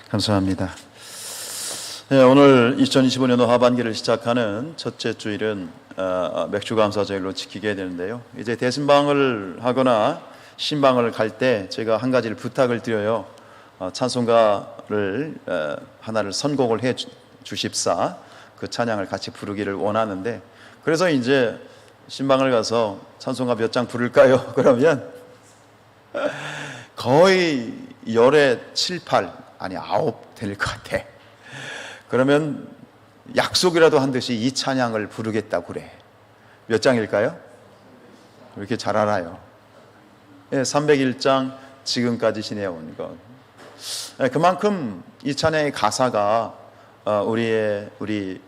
감사합니다. 네, 오늘 2025년도 하반기를 시작하는 첫째 주일은 맥주 감사절로 지키게 되는데요. 이제 대신방을 하거나 신방을 갈 때 제가 한 가지를 부탁을 드려요. 찬송가를 하나를 선곡을 해 주십사 그 찬양을 같이 부르기를 원하는데, 그래서 이제 신방을 가서 찬송가 몇 장 부를까요? 그러면 거의 열에 7, 8 아니 9 될 것 같아. 그러면 약속이라도 한 듯이 이 찬양을 부르겠다고 그래. 몇 장일까요? 왜 이렇게 잘 알아요? 301장 지금까지 지내온 것. 그만큼 이 찬양의 가사가 우리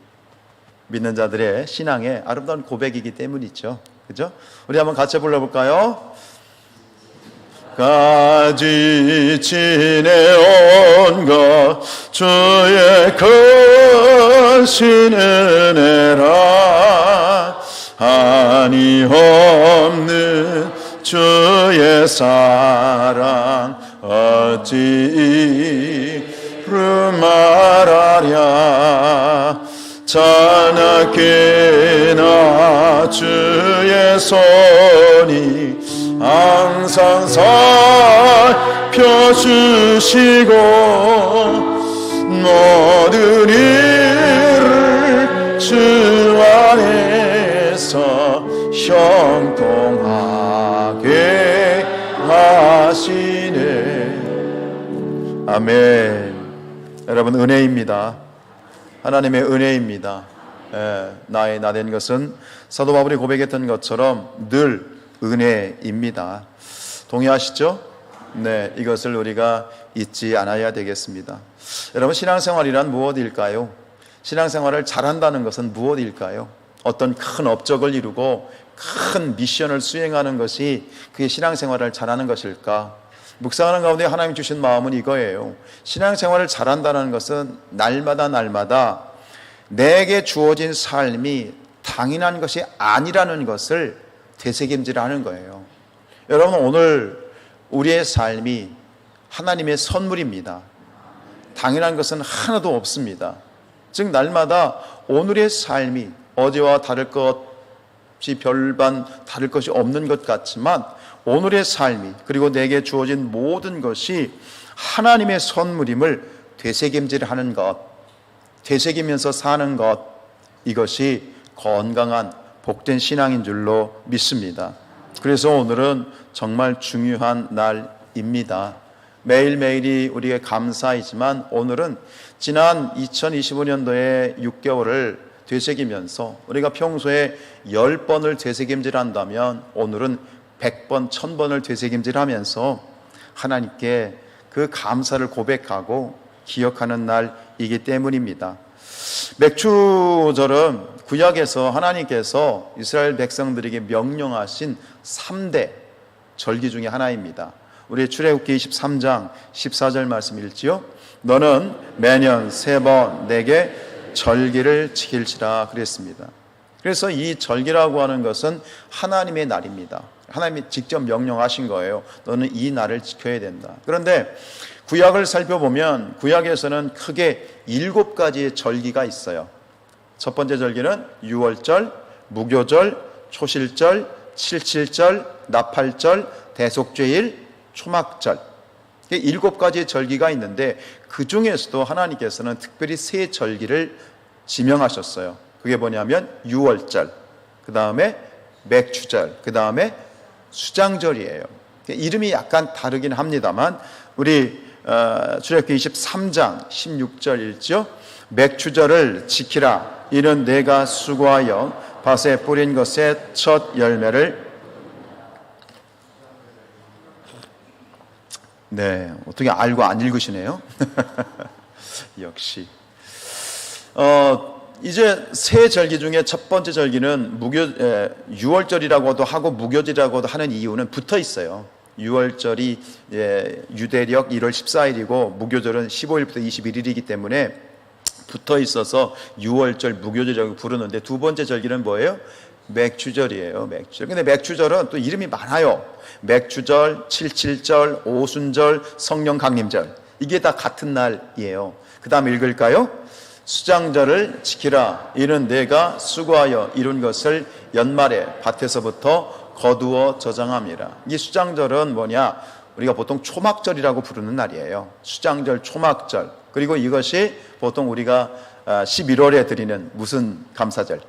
믿는 자들의 신앙의 아름다운 고백이기 때문이죠. 그죠? 우리 한번 같이 불러볼까요? 까지 지내온 것 주의 크신 은혜라, 한이 없는 주의 사랑 어찌 이루 말하랴. 자나깨나 주의 손이 항상 살펴주시고 모든 일을 주 안에서 형통하게 하시네. 아멘. 여러분, 은혜입니다. 하나님의 은혜입니다. 나의 나된 것은 사도 바울이 고백했던 것처럼 늘 은혜입니다. 동의하시죠? 네, 이것을 우리가 잊지 않아야 되겠습니다. 여러분, 신앙생활이란 무엇일까요? 신앙생활을 잘한다는 것은 무엇일까요? 어떤 큰 업적을 이루고 큰 미션을 수행하는 것이 그게 신앙생활을 잘하는 것일까? 묵상하는 가운데 하나님 주신 마음은 이거예요. 신앙생활을 잘한다는 것은 날마다 내게 주어진 삶이 당연한 것이 아니라는 것을 되새김질하는 거예요. 여러분, 오늘 우리의 삶이 하나님의 선물입니다. 당연한 것은 하나도 없습니다. 즉, 날마다 오늘의 삶이 어제와 다를 것이 별반 다를 것이 없는 것 같지만, 오늘의 삶이 그리고 내게 주어진 모든 것이 하나님의 선물임을 되새김질하는 것, 되새기면서 사는 것, 이것이 건강한 복된 신앙인 줄로 믿습니다. 그래서 오늘은 정말 중요한 날입니다. 매일매일이 우리에게 감사이지만 오늘은 지난 2025년도의 6개월을 되새기면서 우리가 평소에 10번을 되새김질한다면 오늘은 100번, 1000번을 되새김질하면서 하나님께 그 감사를 고백하고 기억하는 날이기 때문입니다. 맥주절은 구약에서 하나님께서 이스라엘 백성들에게 명령하신 3대 절기 중에 하나입니다. 우리 출애굽기 23장 14절 말씀 읽지요? 너는 매년 3번 내게 절기를 지킬지라 그랬습니다. 그래서 이 절기라고 하는 것은 하나님의 날입니다. 하나님이 직접 명령하신 거예요. 너는 이 날을 지켜야 된다. 그런데 구약을 살펴보면 구약에서는 크게 7가지의 절기가 있어요. 첫 번째 절기는 유월절, 무교절, 초실절, 칠칠절, 나팔절, 대속죄일, 초막절. 7가지의 절기가 있는데 그 중에서도 하나님께서는 특별히 3 절기를 지명하셨어요. 그게 뭐냐면 유월절, 그 다음에 맥주절, 그 다음에 수장절이에요. 이름이 약간 다르긴 합니다만 우리 출애굽기 23장 16절 읽죠? 맥주절을 지키라. 이는 내가 수고하여 밭에 뿌린 것의 첫 열매를. 네, 어떻게 알고 안 읽으시네요? 역시. 이제 3 절기 중에 첫 번째 절기는 유월절이라고도 하고 무교절이라고도 하는 이유는 붙어 있어요. 유월절이 유대력 1월 14일이고 무교절은 15일부터 21일이기 때문에 붙어 있어서 유월절, 무교절이라고 부르는데, 두 번째 절기는 뭐예요? 맥주절이에요. 맥주절. 근데 맥주절은 또 이름이 많아요. 맥주절, 칠칠절, 오순절, 성령 강림절. 이게 다 같은 날이에요. 그 다음 읽을까요? 수장절을 지키라. 이는 내가 수고하여 이룬 것을 연말에 밭에서부터 거두어 저장함이라. 이 수장절은 뭐냐? 우리가 보통 초막절이라고 부르는 날이에요. 수장절, 초막절. 그리고 이것이 보통 우리가 11월에 드리는 무슨 감사절?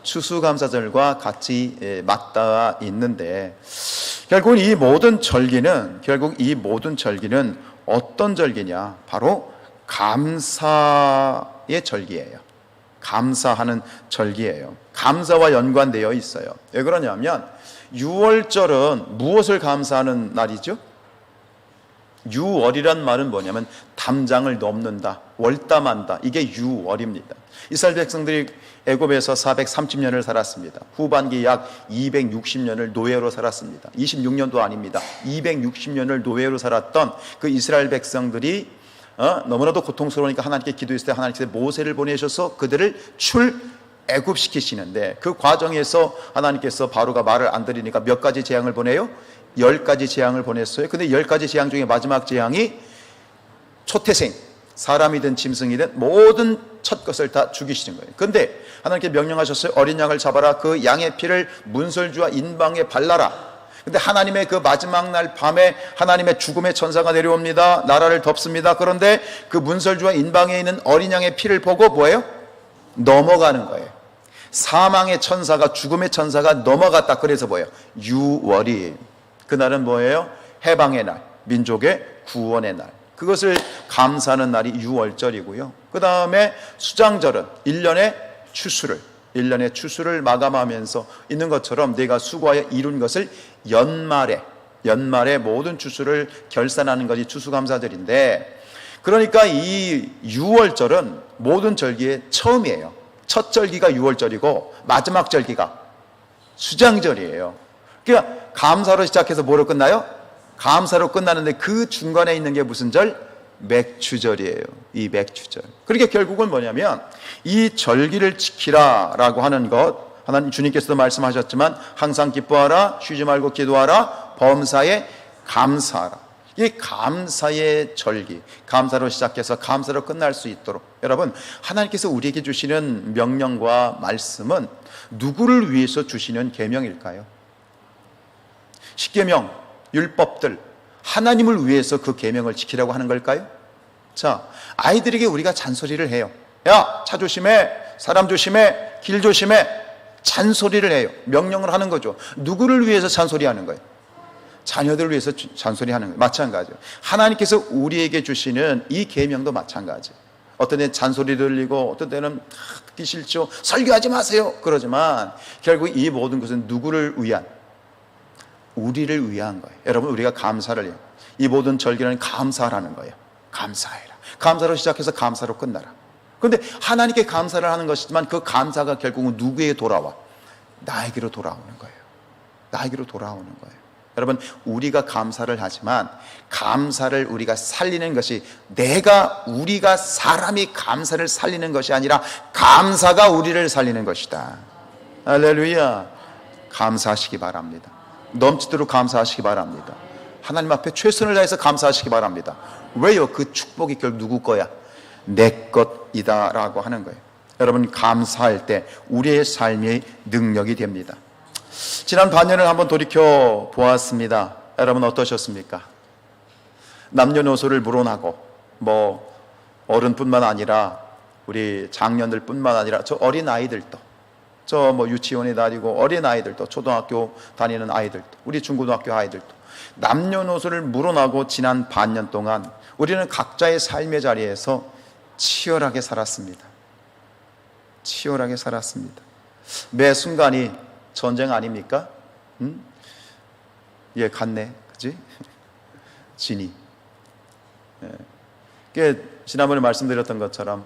추수감사절과 같이 맞닿아 있는데, 결국 이 모든 절기는 어떤 절기냐? 바로 감사의 절기예요. 감사하는 절기예요. 감사와 연관되어 있어요. 왜 그러냐면 6월절은 무엇을 감사하는 날이죠? 유월이란 말은 뭐냐면 담장을 넘는다, 월담한다. 이게 유월입니다. 이스라엘 백성들이 애굽에서 430년을 살았습니다. 후반기 약 260년을 노예로 살았습니다. 26년도 아닙니다. 260년을 노예로 살았던 그 이스라엘 백성들이 너무나도 고통스러우니까 하나님께 기도했을 때 하나님께서 모세를 보내셔서 그들을 애굽시키시는데, 그 과정에서 하나님께서 바로가 말을 안 들으니까 몇 가지 재앙을 보내요? 10가지 재앙을 보냈어요. 근데 10가지 재앙 중에 마지막 재앙이 초태생, 사람이든 짐승이든 모든 첫 것을 다 죽이시는 거예요. 근데 하나님께 명령하셨어요. 어린 양을 잡아라. 그 양의 피를 문설주와 인방에 발라라. 근데 하나님의 그 마지막 날 밤에 하나님의 죽음의 천사가 내려옵니다. 나라를 덮습니다. 그런데 그 문설주와 인방에 있는 어린 양의 피를 보고 뭐예요? 넘어가는 거예요. 사망의 천사가, 죽음의 천사가 넘어갔다. 그래서 뭐예요? 유월이. 그날은 뭐예요? 해방의 날, 민족의 구원의 날. 그것을 감사하는 날이 유월절이고요. 그 다음에 수장절은 1년의 추수를 마감하면서 있는 것처럼 내가 수고하여 이룬 것을 연말에 모든 추수를 결산하는 것이 추수감사절인데, 그러니까 이 유월절은 모든 절기의 처음이에요. 첫 절기가 유월절이고 마지막 절기가 수장절이에요. 그러니까 감사로 시작해서 뭐로 끝나요? 감사로 끝나는데 그 중간에 있는 게 무슨 절? 맥추절이에요. 이 맥추절. 그러니까 결국은 뭐냐면 이 절기를 지키라라고 하는 것, 하나님 주님께서도 말씀하셨지만 항상 기뻐하라, 쉬지 말고 기도하라, 범사에 감사하라. 이 감사의 절기, 감사로 시작해서 감사로 끝날 수 있도록, 여러분, 하나님께서 우리에게 주시는 명령과 말씀은 누구를 위해서 주시는 계명일까요? 십계명, 율법들, 하나님을 위해서 그 계명을 지키라고 하는 걸까요? 자, 아이들에게 우리가 잔소리를 해요. 야, 차 조심해, 사람 조심해, 길 조심해. 잔소리를 해요. 명령을 하는 거죠. 누구를 위해서 잔소리하는 거예요? 자녀들을 위해서 잔소리하는 거예요. 마찬가지예요. 하나님께서 우리에게 주시는 이 계명도 마찬가지예요. 어떤 때는 잔소리 들리고 어떤 때는 듣기 싫죠, 설교하지 마세요, 그러지만 결국 이 모든 것은 누구를 위한? 우리를 위한 거예요. 여러분, 우리가 감사를 해요. 이 모든 절기는 감사라는 거예요. 감사해라. 감사로 시작해서 감사로 끝나라. 그런데 하나님께 감사를 하는 것이지만 그 감사가 결국은 누구에게 돌아와? 나에게로 돌아오는 거예요. 나에게로 돌아오는 거예요. 여러분, 우리가 감사를 하지만 감사를 우리가 살리는 것이 우리가 사람이 감사를 살리는 것이 아니라 감사가 우리를 살리는 것이다. 할렐루야. 감사하시기 바랍니다. 넘치도록 감사하시기 바랍니다. 하나님 앞에 최선을 다해서 감사하시기 바랍니다. 왜요? 그 축복이 결국 누구 거야? 내 것이다 라고 하는 거예요. 여러분, 감사할 때 우리의 삶이 능력이 됩니다. 지난 반년을 한번 돌이켜 보았습니다. 여러분 어떠셨습니까? 남녀노소를 물어나고 어른뿐만 아니라 우리 장년들 뿐만 아니라 저 어린 아이들도, 저 유치원에 다니고 어린 아이들도, 초등학교 다니는 아이들도, 우리 중고등학교 아이들도 남녀노소를 물어나고 지난 반년 동안 우리는 각자의 삶의 자리에서 치열하게 살았습니다. 치열하게 살았습니다. 매 순간이 전쟁 아닙니까? 예, 갔네, 그지? 진이. 예. 지난번에 말씀드렸던 것처럼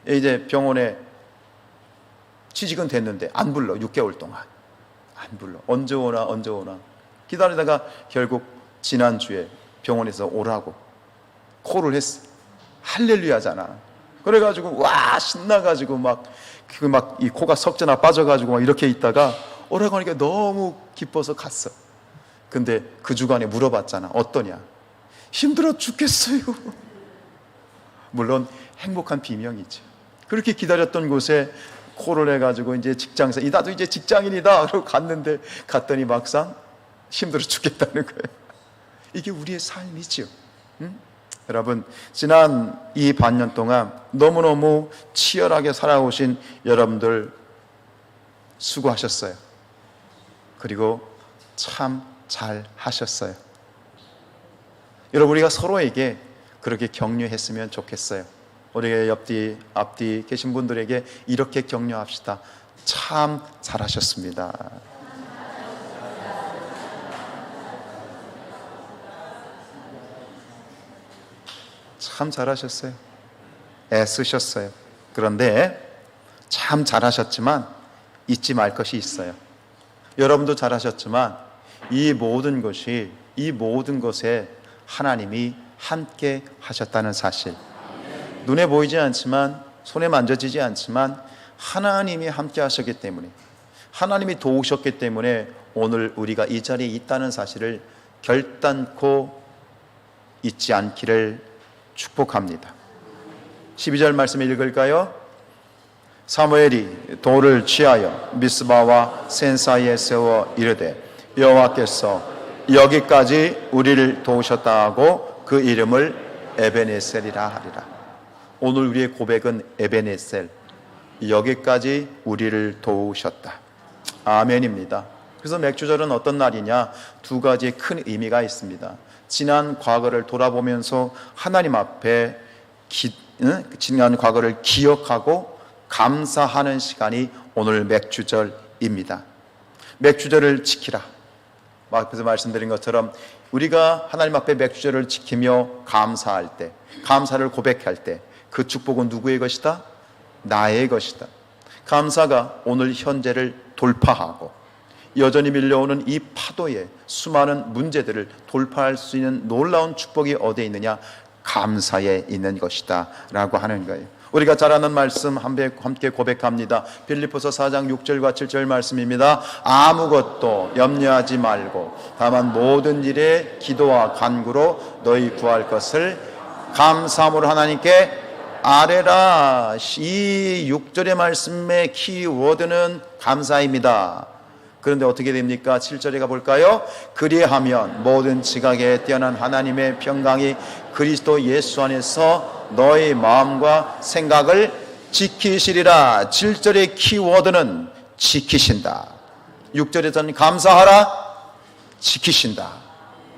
이제 병원에 취직은 됐는데 안 불러. 6개월 동안 안 불러. 언제 오나 기다리다가 결국 지난주에 병원에서 오라고 콜을 했어. 할렐루야잖아. 그래가지고 와 신나가지고 이 코가 석재나 빠져가지고 막 이렇게 있다가 오라고 하니까 너무 기뻐서 갔어. 근데 그 주간에 물어봤잖아. 어떠냐? 힘들어 죽겠어요. 물론 행복한 비명이죠. 그렇게 기다렸던 곳에 콜을 해가지고 이제 직장에서 나도 이제 직장인이다 그러고 갔더니 막상 힘들어 죽겠다는 거예요. 이게 우리의 삶이지요. 여러분, 지난 이 반년 동안 너무너무 치열하게 살아오신 여러분들 수고하셨어요. 그리고 참 잘하셨어요. 여러분, 우리가 서로에게 그렇게 격려했으면 좋겠어요. 우리의 옆뒤 앞뒤 계신 분들에게 이렇게 격려합시다. 참 잘하셨습니다. 참 잘하셨어요. 애쓰셨어요. 그런데 참 잘하셨지만 잊지 말 것이 있어요. 여러분도 잘하셨지만 이 모든 것에 하나님이 함께 하셨다는 사실, 눈에 보이지 않지만 손에 만져지지 않지만 하나님이 함께 하셨기 때문에, 하나님이 도우셨기 때문에 오늘 우리가 이 자리에 있다는 사실을 결단코 잊지 않기를 축복합니다. 12절 말씀을 읽을까요? 사무엘이 돌을 취하여 미스바와 센 사이에 세워 이르되 여호와께서 여기까지 우리를 도우셨다 하고 그 이름을 에베네셀이라 하리라. 오늘 우리의 고백은 에베네셀, 여기까지 우리를 도우셨다. 아멘입니다. 그래서 맥주절은 어떤 날이냐? 두 가지의 큰 의미가 있습니다. 지난 과거를 돌아보면서 하나님 앞에 지난 과거를 기억하고 감사하는 시간이 오늘 맥주절입니다. 맥주절을 지키라. 앞에서 말씀드린 것처럼 우리가 하나님 앞에 맥주절을 지키며 감사할 때, 감사를 고백할 때 그 축복은 누구의 것이다? 나의 것이다. 감사가 오늘 현재를 돌파하고 여전히 밀려오는 이 파도에 수많은 문제들을 돌파할 수 있는 놀라운 축복이 어디에 있느냐? 감사에 있는 것이다 라고 하는 거예요. 우리가 잘 아는 말씀 함께 고백합니다. 빌립보서 4장 6절과 7절 말씀입니다. 아무것도 염려하지 말고 다만 모든 일에 기도와 간구로 너희 구할 것을 감사함으로 하나님께 아뢰라. 이 6절의 말씀의 키워드는 감사입니다. 그런데 어떻게 됩니까? 7절에 가볼까요? 그리하면 모든 지각에 뛰어난 하나님의 평강이 그리스도 예수 안에서 너의 마음과 생각을 지키시리라. 7절의 키워드는 지키신다. 6절에서는 감사하라, 지키신다.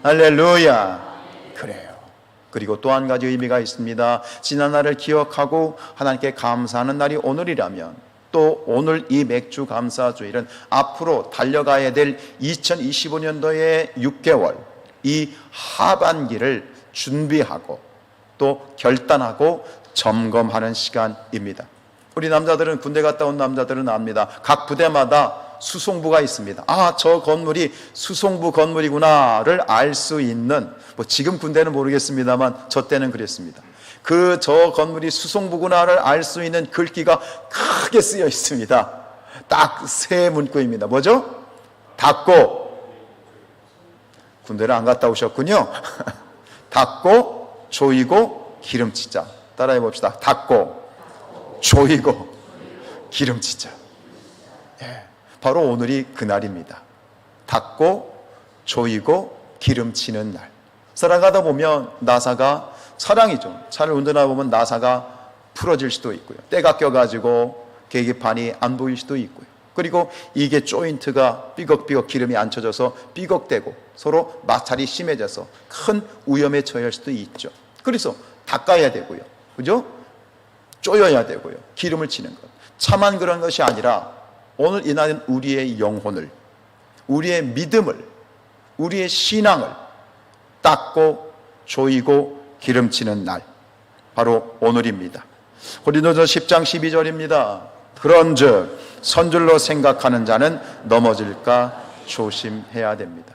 할렐루야. 그래요. 그리고 또 한 가지 의미가 있습니다. 지난 날을 기억하고 하나님께 감사하는 날이 오늘이라면 또 오늘 이 맥주 감사주일은 앞으로 달려가야 될 2025년도의 6개월 이 하반기를 준비하고 또 결단하고 점검하는 시간입니다. 우리 남자들은, 군대 갔다 온 남자들은 압니다. 각 부대마다 수송부가 있습니다. 아, 저 건물이 수송부 건물이구나를 알 수 있는, 지금 군대는 모르겠습니다만 저 때는 그랬습니다. 저 건물이 수송부구나를 알 수 있는 글귀가 크게 쓰여 있습니다. 딱 세 문구입니다. 뭐죠? 닫고, 군대를 안 갔다 오셨군요. 닫고, 조이고, 기름치자. 따라해 봅시다. 닫고, 조이고, 기름치자. 예, 바로 오늘이 그날입니다. 닫고, 조이고, 기름치는 날. 살아가다 보면 나사가, 차량이죠. 차를 운전하다 보면 나사가 풀어질 수도 있고요. 때가 껴가지고 계기판이 안 보일 수도 있고요. 그리고 이게 조인트가 삐걱삐걱 기름이 안 쳐져서 삐걱대고 서로 마찰이 심해져서 큰 위험에 처할 수도 있죠. 그래서 닦아야 되고요. 그죠? 쪼여야 되고요. 기름을 치는 것. 차만 그런 것이 아니라 오늘 이날은 우리의 영혼을, 우리의 믿음을, 우리의 신앙을 닦고 조이고 기름치는 날, 바로 오늘입니다. 고린도서 10장 12절입니다. 그런즉 선줄로 생각하는 자는 넘어질까 조심해야 됩니다.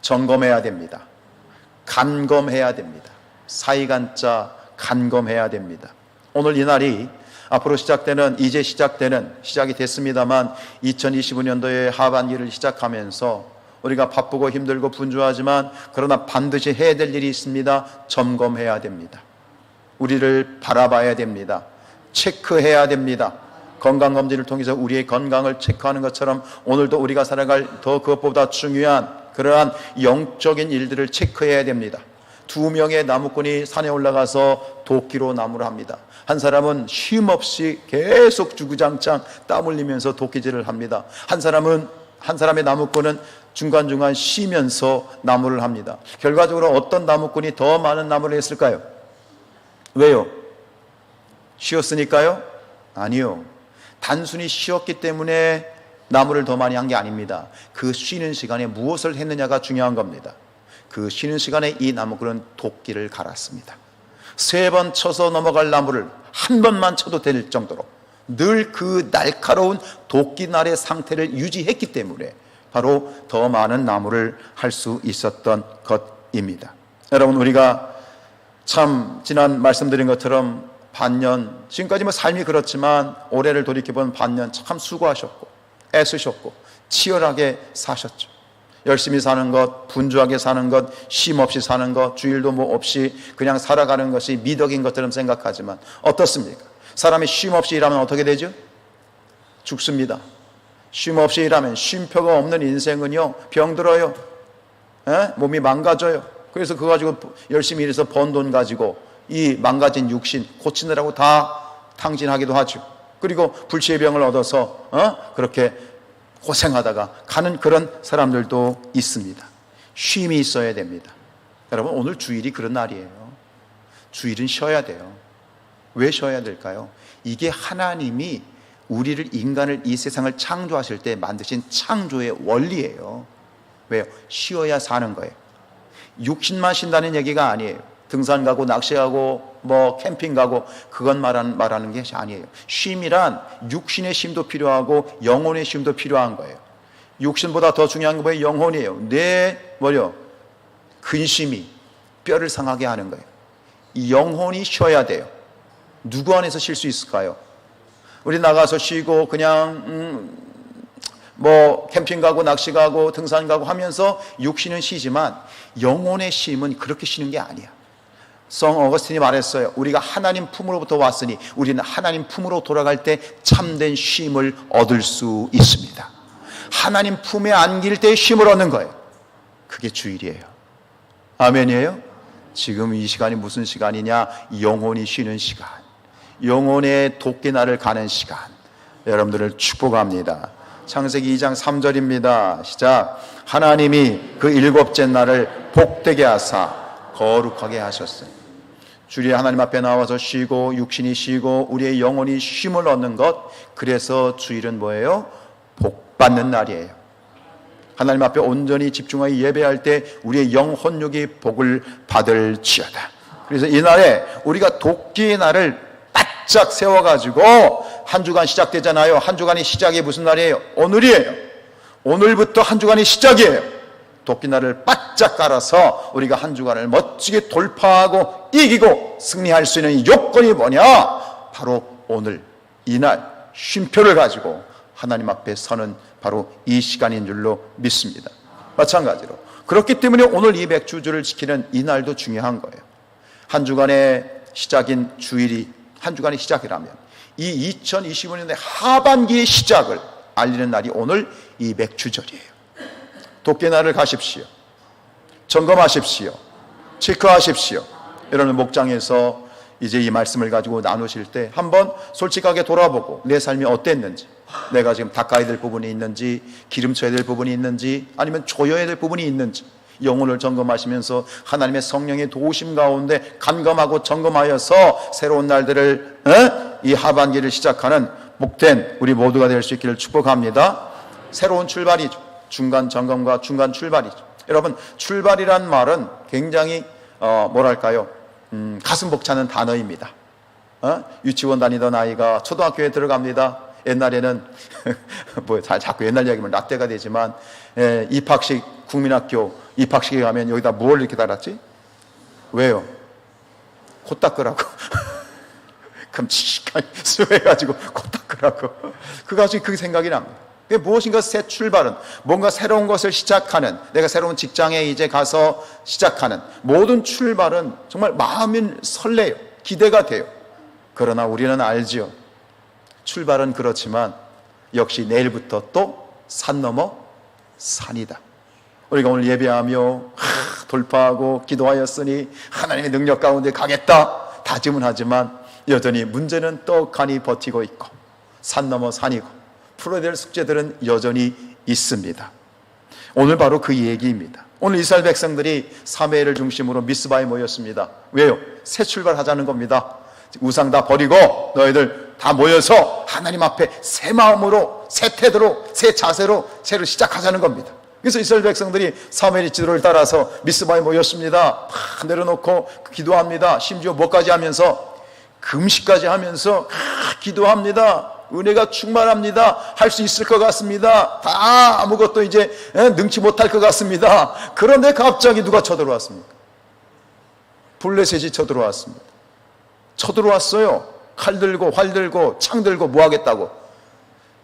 점검해야 됩니다. 간검해야 됩니다. 사이간자 간검해야 됩니다. 오늘 이 날이 앞으로 시작이 됐습니다만 2025년도의 하반기를 시작하면서 우리가 바쁘고 힘들고 분주하지만 그러나 반드시 해야 될 일이 있습니다. 점검해야 됩니다. 우리를 바라봐야 됩니다. 체크해야 됩니다. 건강검진을 통해서 우리의 건강을 체크하는 것처럼 오늘도 우리가 살아갈 더 그것보다 중요한 그러한 영적인 일들을 체크해야 됩니다. 2명의 나무꾼이 산에 올라가서 도끼로 나무를 합니다. 한 사람은 쉼 없이 계속 주구장창 땀 흘리면서 도끼질을 합니다. 한 사람의 나무꾼은 중간중간 쉬면서 나무를 합니다. 결과적으로 어떤 나무꾼이 더 많은 나무를 했을까요? 왜요? 쉬었으니까요? 아니요. 단순히 쉬었기 때문에 나무를 더 많이 한 게 아닙니다. 그 쉬는 시간에 무엇을 했느냐가 중요한 겁니다. 그 쉬는 시간에 이 나무꾼은 도끼를 갈았습니다. 3번 쳐서 넘어갈 나무를 한 번만 쳐도 될 정도로 늘 그 날카로운 도끼날의 상태를 유지했기 때문에 바로 더 많은 나무를 할 수 있었던 것입니다. 여러분, 우리가 참 지난 말씀드린 것처럼 반년, 지금까지 뭐 삶이 그렇지만 올해를 돌이켜보면 반년 참 수고하셨고 애쓰셨고 치열하게 사셨죠. 열심히 사는 것, 분주하게 사는 것, 쉼 없이 사는 것, 주일도 뭐 없이 그냥 살아가는 것이 미덕인 것처럼 생각하지만 어떻습니까? 사람이 쉼 없이 일하면 어떻게 되죠? 죽습니다. 쉼 없이 일하면 쉼표가 없는 인생은요, 병들어요. 몸이 망가져요. 그래서 그거 가지고 열심히 일해서 번 돈 가지고 이 망가진 육신 고치느라고 다 탕진하기도 하죠. 그리고 불치의 병을 얻어서 그렇게 고생하다가 가는 그런 사람들도 있습니다. 쉼이 있어야 됩니다. 여러분, 오늘 주일이 그런 날이에요. 주일은 쉬어야 돼요. 왜 쉬어야 될까요? 이게 하나님이 우리를, 인간을, 이 세상을 창조하실 때 만드신 창조의 원리예요. 왜요? 쉬어야 사는 거예요. 육신만 쉰다는 얘기가 아니에요. 등산 가고 낚시 가고 뭐 캠핑 가고 그건 말하는 게 아니에요. 쉼이란 육신의 쉼도 필요하고 영혼의 쉼도 필요한 거예요. 육신보다 더 중요한 게 뭐예요? 영혼이에요. 내 근심이 뼈를 상하게 하는 거예요. 이 영혼이 쉬어야 돼요. 누구 안에서 쉴 수 있을까요? 우리 나가서 쉬고 그냥 뭐 캠핑 가고 낚시 가고 등산 가고 하면서 육신은 쉬지만 영혼의 쉼은 그렇게 쉬는 게 아니야. 성 어거스틴이 말했어요. 우리가 하나님 품으로부터 왔으니 우리는 하나님 품으로 돌아갈 때 참된 쉼을 얻을 수 있습니다. 하나님 품에 안길 때 쉼을 얻는 거예요. 그게 주일이에요. 아멘이에요? 지금 이 시간이 무슨 시간이냐? 영혼이 쉬는 시간, 영혼의 도끼날을 가는 시간. 여러분들을 축복합니다. 창세기 2장 3절입니다. 시작. 하나님이 그 7째 날을 복되게 하사 거룩하게 하셨어요. 주일에 하나님 앞에 나와서 쉬고 육신이 쉬고 우리의 영혼이 쉼을 얻는 것, 그래서 주일은 뭐예요? 복 받는 날이에요. 하나님 앞에 온전히 집중하여 예배할 때 우리의 영혼육이 복을 받을지어다. 그래서 이 날에 우리가 도끼의 날을 바짝 세워가지고 한 주간 시작되잖아요. 한 주간이 시작이 무슨 날이에요? 오늘이에요. 오늘부터 한 주간이 시작이에요. 도끼날을 바짝 깔아서 우리가 한 주간을 멋지게 돌파하고 이기고 승리할 수 있는 요건이 뭐냐? 바로 오늘 이날 쉼표를 가지고 하나님 앞에 서는 바로 이 시간인 줄로 믿습니다. 마찬가지로 그렇기 때문에 오늘 이 맥주주를 지키는 이 날도 중요한 거예요. 한 주간의 시작인 주일이 한 주간의 시작이라면 이 2025년의 하반기의 시작을 알리는 날이 오늘 이 맥주절이에요. 도끼날을 가십시오. 점검하십시오. 체크하십시오. 여러분, 목장에서 이제 이 말씀을 가지고 나누실 때 한번 솔직하게 돌아보고 내 삶이 어땠는지, 내가 지금 닦아야 될 부분이 있는지, 기름쳐야 될 부분이 있는지, 아니면 조여야 될 부분이 있는지 영혼을 점검하시면서 하나님의 성령의 도우심 가운데 간검하고 점검하여서 새로운 날들을 이 하반기를 시작하는 복된 우리 모두가 될 수 있기를 축복합니다. 새로운 출발이죠. 중간 점검과 중간 출발이죠. 여러분, 출발이란 말은 굉장히 뭐랄까요? 가슴 벅차는 단어입니다. 유치원 다니던 아이가 초등학교에 들어갑니다. 옛날에는 뭐 자꾸 옛날 얘기면 라떼가 되지만 입학식, 국민학교 입학식에 가면 여기다 뭘 이렇게 달았지? 왜요? 코 닦으라고. 끔찍하게 수해가지고 코 닦으라고. 그게 생각이 납니다. 무엇인가 새 출발은 뭔가 새로운 것을 시작하는, 내가 새로운 직장에 이제 가서 시작하는 모든 출발은 정말 마음이 설레요. 기대가 돼요. 그러나 우리는 알지요. 출발은 그렇지만 역시 내일부터 또 산 넘어 산이다. 우리가 오늘 예배하며 돌파하고 기도하였으니 하나님의 능력 가운데 가겠다 다짐은 하지만 여전히 문제는 떡하니 버티고 있고 산 넘어 산이고 풀어야 될 숙제들은 여전히 있습니다. 오늘 바로 그 얘기입니다. 오늘 이스라엘 백성들이 사무엘을 중심으로 미스바에 모였습니다. 왜요? 새 출발하자는 겁니다. 우상 다 버리고 너희들 다 모여서 하나님 앞에 새 마음으로 새 태도로 새 자세로 새로 시작하자는 겁니다. 그래서 이스라엘 백성들이 사무엘의 지도를 따라서 미스바에 모였습니다. 다 내려놓고 기도합니다. 심지어 뭐까지 하면서 금식까지 하면서 기도합니다. 은혜가 충만합니다. 할 수 있을 것 같습니다. 다 아무것도 이제 능치 못할 것 같습니다. 그런데 갑자기 누가 쳐들어왔습니까? 블레셋이 쳐들어왔습니다. 쳐들어왔어요. 칼 들고 활 들고 창 들고 뭐 하겠다고?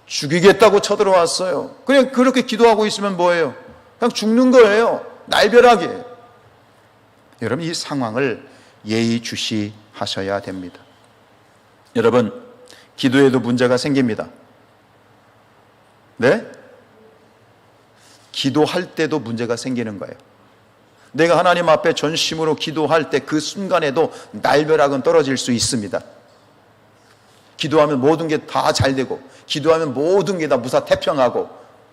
죽이겠다고 쳐들어왔어요. 그냥 그렇게 기도하고 있으면 뭐예요? 그냥 죽는 거예요. 날벼락이에요. 여러분, 이 상황을 예의주시하셔야 됩니다. 여러분, 기도에도 문제가 생깁니다. 네? 기도할 때도 문제가 생기는 거예요. 내가 하나님 앞에 전심으로 기도할 때 그 순간에도 날벼락은 떨어질 수 있습니다. 기도하면 모든 게 다 잘 되고, 기도하면 모든 게 다 무사태평하고,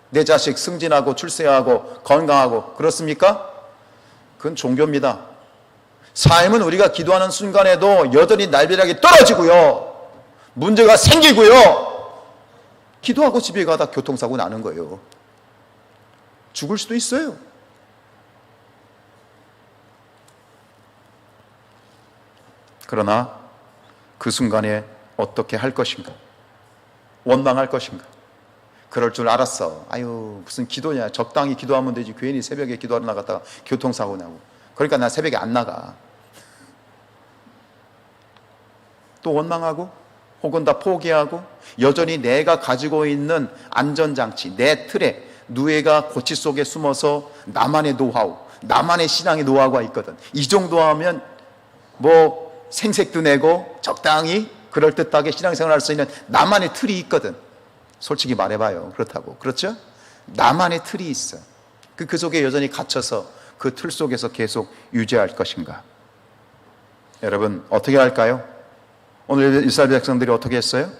내 자식 승진하고 출세하고 건강하고, 그렇습니까? 그건 종교입니다. 삶은 우리가 기도하는 순간에도 여전히 날벼락이 떨어지고요, 문제가 생기고요, 기도하고 집에 가다 교통사고 나는 거예요. 죽을 수도 있어요. 그러나 그 순간에 어떻게 할 것인가? 원망할 것인가? 그럴 줄 알았어. 아유, 무슨 기도냐? 적당히 기도하면 되지. 괜히 새벽에 기도하러 나갔다가 교통사고 나고. 그러니까 나 새벽에 안 나가. 또 원망하고, 혹은 다 포기하고, 여전히 내가 가지고 있는 안전장치, 내 틀에 누에가 고치 속에 숨어서 나만의 노하우, 나만의 신앙의 노하우가 있거든. 이 정도 하면 뭐 생색도 내고 적당히 그럴듯하게 신앙생활 할 수 있는 나만의 틀이 있거든. 솔직히 말해봐요. 그렇다고. 그렇죠? 나만의 틀이 있어. 그 속에 여전히 갇혀서 그 틀 속에서 계속 유지할 것인가? 여러분, 어떻게 할까요? 오늘 이스라엘 백성들이 어떻게 했어요?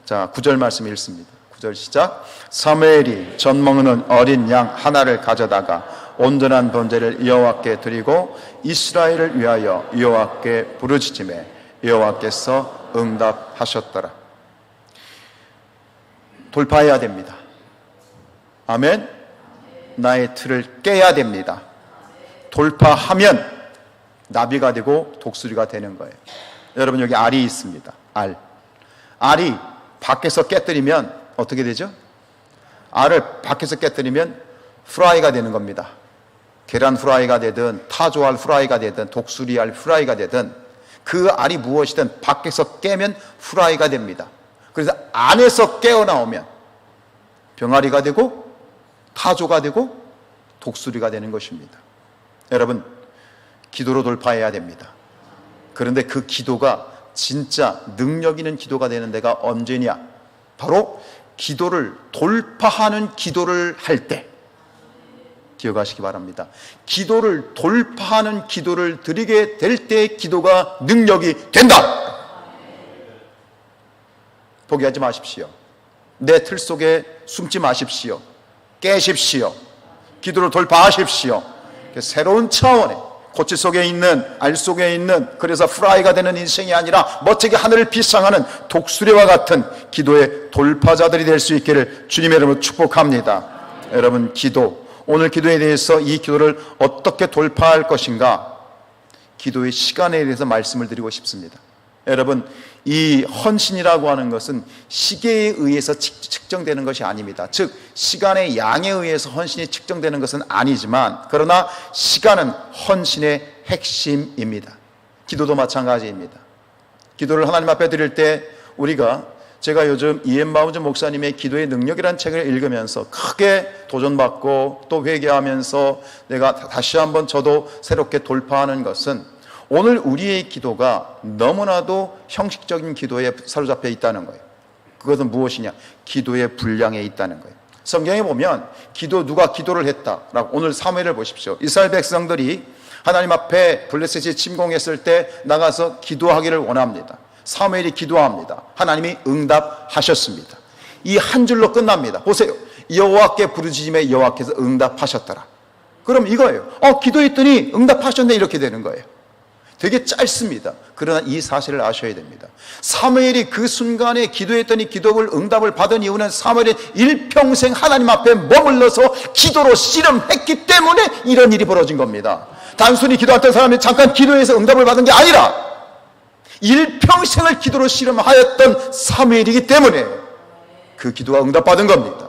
자, 9절 말씀 읽습니다. 9절 시작. 사무엘이 젖 먹는 어린 양 하나를 가져다가 온전한 번제를 여호와께 드리고 이스라엘을 위하여 여호와께 부르짖음에 여호와께서 응답하셨더라. 돌파해야 됩니다. 아멘. 나의 틀을 깨야 됩니다. 돌파하면 나비가 되고 독수리가 되는 거예요. 여러분, 여기 알이 있습니다. 알이 밖에서 깨뜨리면 어떻게 되죠? 알을 밖에서 깨뜨리면 프라이가 되는 겁니다. 계란 프라이가 되든 타조알 프라이가 되든 독수리알 프라이가 되든 그 알이 무엇이든 밖에서 깨면 프라이가 됩니다. 그래서 안에서 깨어나오면 병아리가 되고 타조가 되고 독수리가 되는 것입니다. 여러분, 기도로 돌파해야 됩니다. 그런데 그 기도가 진짜 능력 있는 기도가 되는 데가 언제냐? 바로 기도를 돌파하는 기도를 할 때, 기억하시기 바랍니다. 기도를 돌파하는 기도를 드리게 될 때 기도가 능력이 된다. 포기하지 마십시오. 내 틀 속에 숨지 마십시오. 깨십시오. 기도로 돌파하십시오. 새로운 차원의 고치 속에 있는, 알 속에 있는, 그래서 프라이가 되는 인생이 아니라 멋지게 하늘을 비상하는 독수리와 같은 기도의 돌파자들이 될 수 있기를 주님의 이름으로 축복합니다. 여러분, 기도, 오늘 기도에 대해서 이 기도를 어떻게 돌파할 것인가? 기도의 시간에 대해서 말씀을 드리고 싶습니다. 여러분, 이 헌신이라고 하는 것은 시계에 의해서 측정되는 것이 아닙니다. 즉, 시간의 양에 의해서 헌신이 측정되는 것은 아니지만, 그러나 시간은 헌신의 핵심입니다. 기도도 마찬가지입니다. 기도를 하나님 앞에 드릴 때 제가 요즘 이엠 바운즈 목사님의 기도의 능력이라는 책을 읽으면서 크게 도전받고 또 회개하면서 내가 다시 한번 저도 새롭게 돌파하는 것은, 오늘 우리의 기도가 너무나도 형식적인 기도에 사로잡혀 있다는 거예요. 그것은 무엇이냐? 기도의 분량에 있다는 거예요. 성경에 보면 누가 기도를 했다라고, 오늘 사무엘을 보십시오. 이스라엘 백성들이 하나님 앞에 블레셋이 침공했을 때 나가서 기도하기를 원합니다. 사무엘이 기도합니다. 하나님이 응답하셨습니다. 이 한 줄로 끝납니다. 보세요. 여호와께 부르짖음에 여호와께서 응답하셨더라. 그럼 이거예요. 기도했더니 응답하셨네, 이렇게 되는 거예요. 되게 짧습니다. 그러나 이 사실을 아셔야 됩니다. 사무엘이 그 순간에 기도했더니 응답을 받은 이유는 사무엘이 일평생 하나님 앞에 머물러서 기도로 씨름했기 때문에 이런 일이 벌어진 겁니다. 단순히 기도했던 사람이 잠깐 기도해서 응답을 받은 게 아니라 일평생을 기도로 씨름하였던 사무엘이기 때문에 그 기도가 응답받은 겁니다.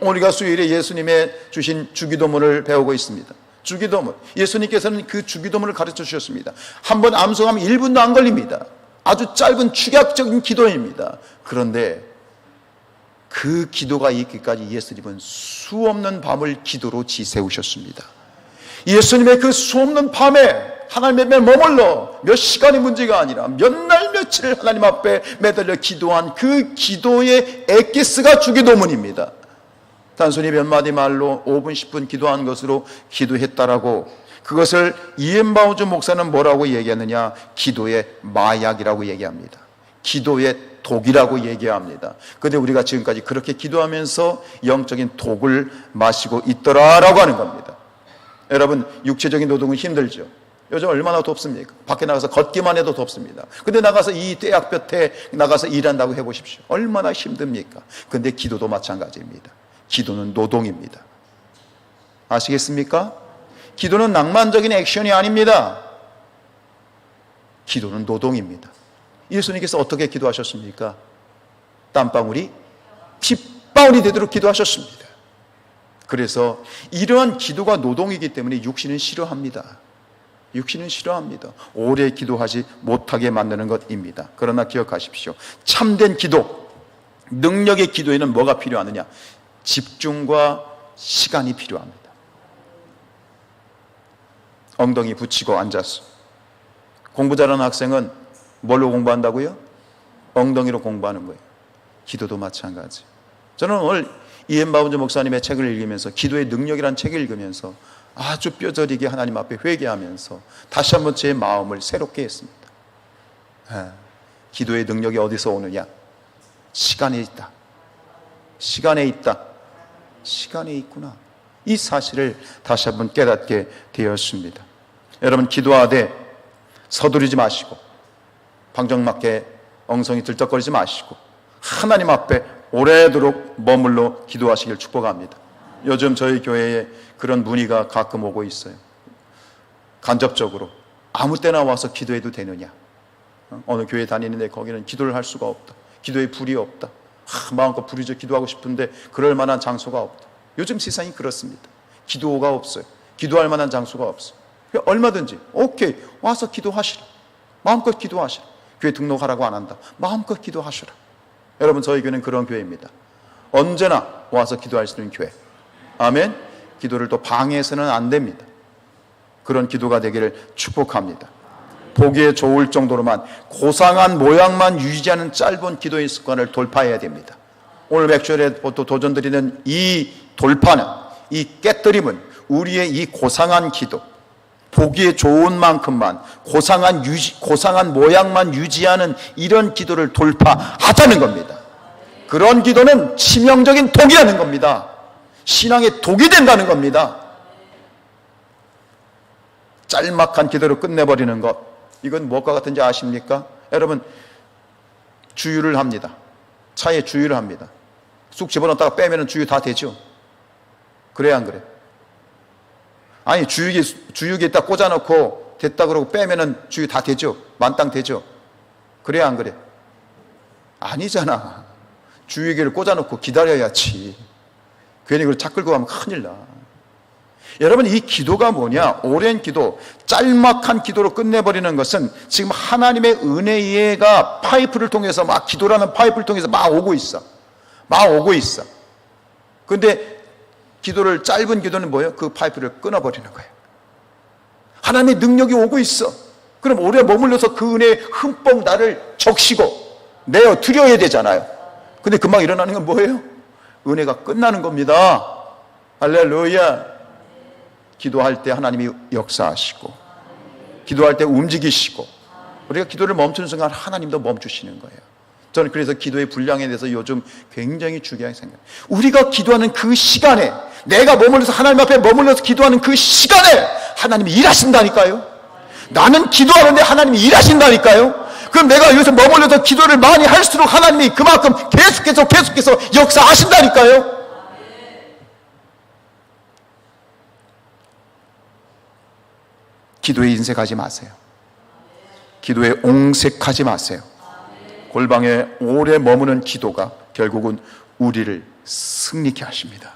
우리가 수요일에 예수님의 주신 주기도문을 배우고 있습니다. 주기도문, 예수님께서는 그 주기도문을 가르쳐 주셨습니다. 한번 암송하면 1분도 안 걸립니다. 아주 짧은 축약적인 기도입니다. 그런데 그 기도가 있기까지 예수님은 수없는 밤을 기도로 지새우셨습니다. 예수님의 그 수없는 밤에 하나님 앞에 머물러 몇 시간이 문제가 아니라 몇 날 며칠을 하나님 앞에 매달려 기도한 그 기도의 엑기스가 주기도문입니다. 단순히 몇 마디 말로 5분 10분 기도한 것으로 기도했다라고, 그것을 이엠바우즈 목사는 뭐라고 얘기하느냐? 기도의 마약이라고 얘기합니다. 기도의 독이라고 얘기합니다. 그런데 우리가 지금까지 그렇게 기도하면서 영적인 독을 마시고 있더라라고 하는 겁니다. 여러분, 육체적인 노동은 힘들죠. 요즘 얼마나 덥습니까? 밖에 나가서 걷기만 해도 덥습니다. 근데 나가서 이 떼약볕에 나가서 일한다고 해보십시오. 얼마나 힘듭니까? 근데 기도도 마찬가지입니다. 기도는 노동입니다. 아시겠습니까? 기도는 낭만적인 액션이 아닙니다. 기도는 노동입니다. 예수님께서 어떻게 기도하셨습니까? 땀방울이 핏방울이 되도록 기도하셨습니다. 그래서 이러한 기도가 노동이기 때문에 육신은 싫어합니다. 육신은 싫어합니다. 오래 기도하지 못하게 만드는 것입니다. 그러나 기억하십시오. 참된 기도, 능력의 기도에는 뭐가 필요하느냐? 집중과 시간이 필요합니다. 엉덩이 붙이고 앉아서 공부 잘하는 학생은 뭘로 공부한다고요? 엉덩이로 공부하는 거예요. 기도도 마찬가지. 저는 오늘 이엠바운즈 목사님의 책을 읽으면서, 기도의 능력이라는 책을 읽으면서 아주 뼈저리게 하나님 앞에 회개하면서 다시 한번 제 마음을 새롭게 했습니다. 기도의 능력이 어디서 오느냐? 시간에 있다. 시간에 있다. 시간에 있구나. 이 사실을 다시 한번 깨닫게 되었습니다. 여러분, 기도하되 서두르지 마시고 방정맞게 엉성이 들떡거리지 마시고 하나님 앞에 오래도록 머물러 기도하시길 축복합니다. 요즘 저희 교회에 그런 문의가 가끔 오고 있어요. 간접적으로 아무 때나 와서 기도해도 되느냐? 어느 교회 다니는데 거기는 기도를 할 수가 없다. 기도에 불이 없다. 마음껏 부르짖어 기도하고 싶은데 그럴 만한 장소가 없다. 요즘 세상이 그렇습니다. 기도가 없어요. 기도할 만한 장소가 없어요. 얼마든지 오케이, 와서 기도하시라. 마음껏 기도하시라. 교회 등록하라고 안 한다. 마음껏 기도하시라. 여러분, 저희 교회는 그런 교회입니다. 언제나 와서 기도할 수 있는 교회. 아멘. 기도를 또 방해해서는 안 됩니다. 그런 기도가 되기를 축복합니다. 보기에 좋을 정도로만 고상한 모양만 유지하는 짧은 기도의 습관을 돌파해야 됩니다. 오늘 맥주얼에 또 도전드리는 이 돌파는, 이 깨뜨림은 우리의 이 고상한 기도, 보기에 좋은 만큼만 고상한 모양만 유지하는 이런 기도를 돌파하자는 겁니다. 그런 기도는 치명적인 독이라는 겁니다. 신앙의 독이 된다는 겁니다. 짤막한 기도로 끝내버리는 것, 이건 무엇과 같은지 아십니까? 여러분, 주유를 합니다. 차에 주유를 합니다. 쑥 집어넣다가 빼면 주유 다 되죠? 그래, 안 그래? 아니, 주유기에 딱 꽂아놓고 됐다 그러고 빼면 주유 다 되죠? 만땅 되죠? 그래, 안 그래? 아니잖아. 주유기를 꽂아놓고 기다려야지. 괜히 그걸 차 끌고 가면 큰일 나. 여러분, 이 기도가 뭐냐? 오랜 기도, 짤막한 기도로 끝내버리는 것은 지금 하나님의 은혜가 파이프를 통해서 막, 기도라는 파이프를 통해서 막 오고 있어. 그런데 짧은 기도는 뭐예요? 그 파이프를 끊어버리는 거예요. 하나님의 능력이 오고 있어. 그럼 오래 머물러서 그 은혜에 흠뻑 나를 적시고 내어 드려야 되잖아요. 근데 금방 일어나는 건 뭐예요? 은혜가 끝나는 겁니다. 할렐루야. 기도할 때 하나님이 역사하시고, 기도할 때 움직이시고, 우리가 기도를 멈추는 순간 하나님도 멈추시는 거예요. 저는 그래서 기도의 분량에 대해서 요즘 굉장히 중요하게 생각해요. 우리가 기도하는 그 시간에, 내가 머물러서 하나님 앞에 머물러서 기도하는 그 시간에 하나님이 일하신다니까요. 나는 기도하는데 하나님이 일하신다니까요. 그럼 내가 여기서 머물러서 기도를 많이 할수록 하나님이 그만큼 계속해서 역사하신다니까요. 기도에 인색하지 마세요. 기도에 옹색하지 마세요. 골방에 오래 머무는 기도가 결국은 우리를 승리케 하십니다.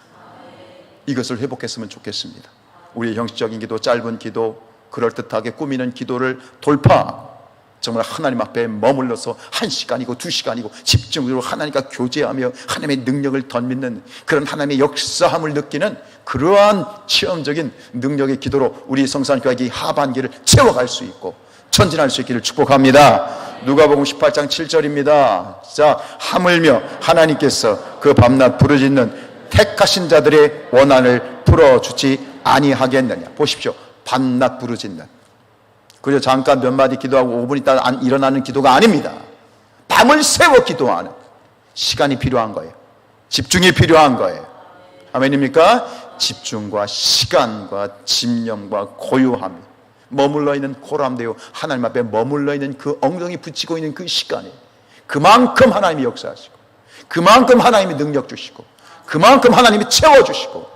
이것을 회복했으면 좋겠습니다. 우리의 형식적인 기도, 짧은 기도, 그럴듯하게 꾸미는 기도를 돌파하고 정말 하나님 앞에 머물러서 1시간이고 2시간이고 집중적으로 하나님과 교제하며 하나님의 능력을 덧믿는 그런 하나님의 역사함을 느끼는 그러한 체험적인 능력의 기도로 우리 성산교회 하반기를 채워갈 수 있고 전진할 수 있기를 축복합니다. 누가복음 18장 7절입니다. 자, 하물며 하나님께서 그 밤낮 부르짖는 택하신 자들의 원한을 풀어주지 아니하겠느냐. 보십시오. 밤낮 부르짖는, 그저 잠깐 몇 마디 기도하고 5분 있다 일어나는 기도가 아닙니다. 밤을 새워 기도하는 시간이 필요한 거예요. 집중이 필요한 거예요. 아멘입니까? 집중과 시간과 집념과 고요함이 머물러 있는, 코람되어 하나님 앞에 머물러 있는 그 엉덩이 붙이고 있는 그 시간에 그만큼 하나님이 역사하시고, 그만큼 하나님이 능력 주시고, 그만큼 하나님이 채워주시고,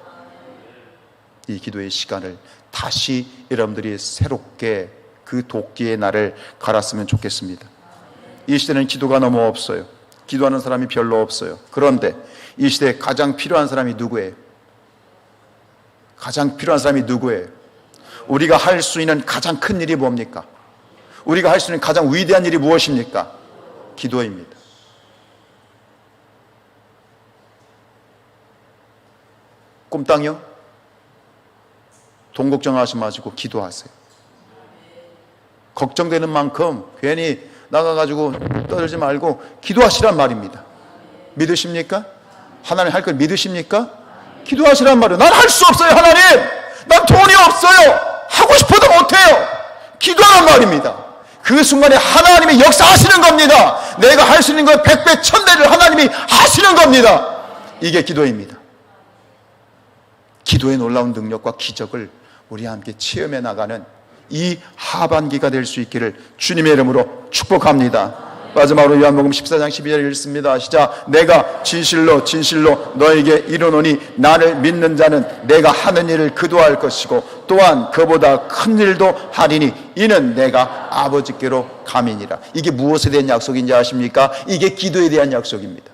이 기도의 시간을 다시 여러분들이 새롭게 그 도끼의 날을 갈았으면 좋겠습니다. 이 시대는 기도가 너무 없어요. 기도하는 사람이 별로 없어요. 그런데 이 시대에 가장 필요한 사람이 누구예요? 가장 필요한 사람이 누구예요? 우리가 할 수 있는 가장 큰 일이 뭡니까? 우리가 할 수 있는 가장 위대한 일이 무엇입니까? 기도입니다. 꼼땅이요? 돈 걱정하지 마시고 기도하세요. 걱정되는 만큼 괜히 나가가지고 떠들지 말고 기도하시란 말입니다. 믿으십니까? 하나님 할 걸 믿으십니까? 기도하시란 말이에요. 난 할 수 없어요, 하나님! 난 돈이 없어요! 하고 싶어도 못해요! 기도하란 말입니다. 그 순간에 하나님이 역사하시는 겁니다. 내가 할 수 있는 걸 100배, 1000배를 하나님이 하시는 겁니다. 이게 기도입니다. 기도의 놀라운 능력과 기적을 우리 함께 체험해 나가는 이 하반기가 될 수 있기를 주님의 이름으로 축복합니다. 마지막으로 요한복음 14장 12절 읽습니다. 시작. 내가 진실로 진실로 너에게 이르노니 나를 믿는 자는 내가 하는 일을 그도 할 것이고 또한 그보다 큰 일도 하리니 이는 내가 아버지께로 감이니라. 이게 무엇에 대한 약속인지 아십니까? 이게 기도에 대한 약속입니다.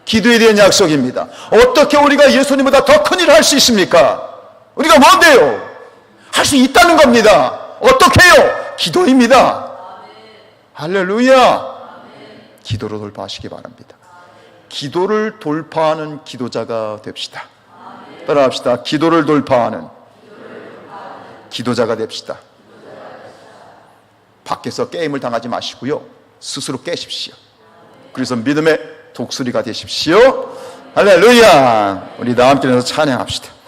기도에 대한 약속입니다. 어떻게 우리가 예수님보다 더 큰 일을 할 수 있습니까? 우리가 뭔데요? 할 수 있다는 겁니다. 어떻게 해요? 기도입니다. 할렐루야. 기도로 돌파하시기 바랍니다. 기도를 돌파하는 기도자가 됩시다. 따라합시다. 기도를 돌파하는 기도자가 됩시다. 밖에서 게임을 당하지 마시고요, 스스로 깨십시오. 그래서 믿음의 독수리가 되십시오. 할렐루야. 우리 다 함께 해서 찬양합시다.